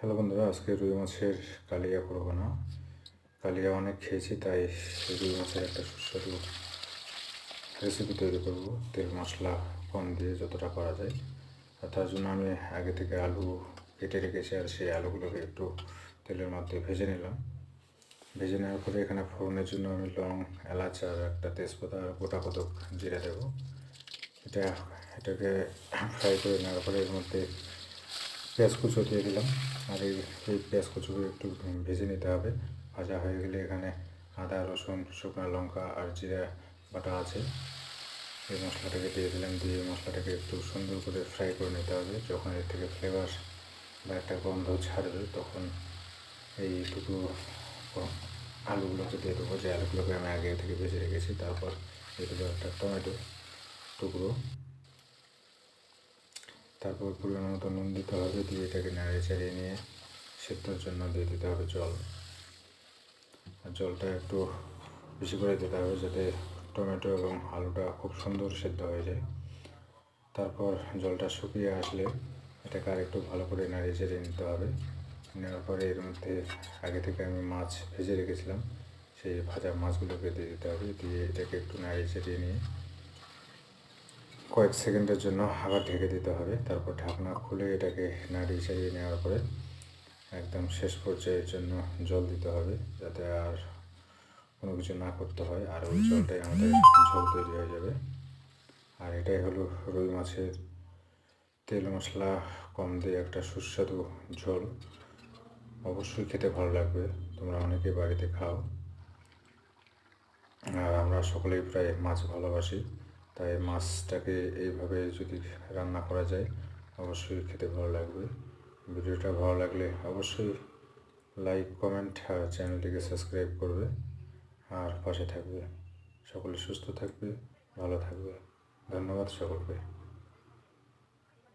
Hello বন্ধুরা, আজকে রুই মাছের কালিয়া করবো না। কালিয়া অনেক খেয়েছি, তাই রুই মাছের একটা সুস্বাদু রেসিপি তৈরি করব তেল মশলা কম দিয়ে যতটা করা যায়। আর তার জন্য আমি আগে থেকে আলু কেটে রেখেছি, আর সেই আলুগুলোকে একটু তেলের মধ্যে ভেজে নিলাম। ভেজে নেওয়ার পরে এখানে ফোড়নের জন্য আমি লং, এলাচ আর একটা তেজপাতা আর গোটা কতক জিরে দেবো। এটাকে ফ্রাই করে নেওয়ার পরে এর মধ্যে পেঁয়াজ কুচো দিয়ে দিলাম। আর এই পেঁয়াজ কুচোকে একটু ভেজে নিতে হবে। ভাজা হয়ে গেলে এখানে আদা, রসুন, শুকনো লঙ্কা আর জিরা বাটা আছে, এই মশলাটাকে দিয়ে দিলাম। দিয়ে মশলাটাকে একটু সুন্দর করে ফ্রাই করে নিতে হবে। যখন এর থেকে ফ্লেভার বা একটা গন্ধ ছাড়বে, তখন এইটুকু আলুগুলোকে দিয়ে দেবো, যে আলুগুলোকে আমি আগে থেকে ভেজে রেখেছি। তারপর দিয়ে দেবো একটা টমেটো টুকরো, তারপর পরিমাণ মতো নুন দিতে হবে। দিয়ে এটাকে নাড়িয়ে চাড়িয়ে নিয়ে সেদ্ধর জন্য দিয়ে দিতে হবে জল। আর জলটা একটু বেশি করে দিতে হবে, যাতে টমেটো এবং আলুটা খুব সুন্দর সেদ্ধ হয়ে যায়। তারপর জলটা শুকিয়ে আসলে এটাকে আর একটু ভালো করে নাড়িয়ে চাড়িয়ে নিতে হবে। নেওয়ার পরে এর মধ্যে আগে থেকে আমি মাছ ভেজে রেখেছিলাম, সেই ভাজা মাছগুলোকে দিয়ে দিতে হবে। দিয়ে এটাকে একটু নাড়িয়ে চাড়িয়ে নিয়ে কয়েক সেকেন্ডের জন্য আবার ঢেকে দিতে হবে। তারপর ঢাকনা খুলে এটাকে নাড়িয়ে চাড়িয়ে নেওয়ার পরে একদম শেষ পর্যায়ের জন্য জল দিতে হবে, যাতে আর কোনো কিছু না করতে হয়। আর ওই জলটাই আমাদের ঝোল তৈরি হয়ে যাবে। আর এটাই হলো রুই মাছের তেল মশলা কম দিয়ে একটা সুস্বাদু ঝোল। অবশ্যই খেতে ভালো লাগবে, তোমরা অনেকেই বাড়িতে খাও। আর আমরা সকলেই প্রায় মাছ ভালোবাসি, তাই মাছটাকে এইভাবে যদি রান্না করা যায় অবশ্যই খেতে ভালো লাগবে। ভিডিওটা ভালো লাগলে অবশ্যই লাইক, কমেন্ট আর চ্যানেলটিকে সাবস্ক্রাইব করবে আর পাশে থাকবে। সকলে সুস্থ থাকবে, ভালো থাকবে। ধন্যবাদ সকলকে।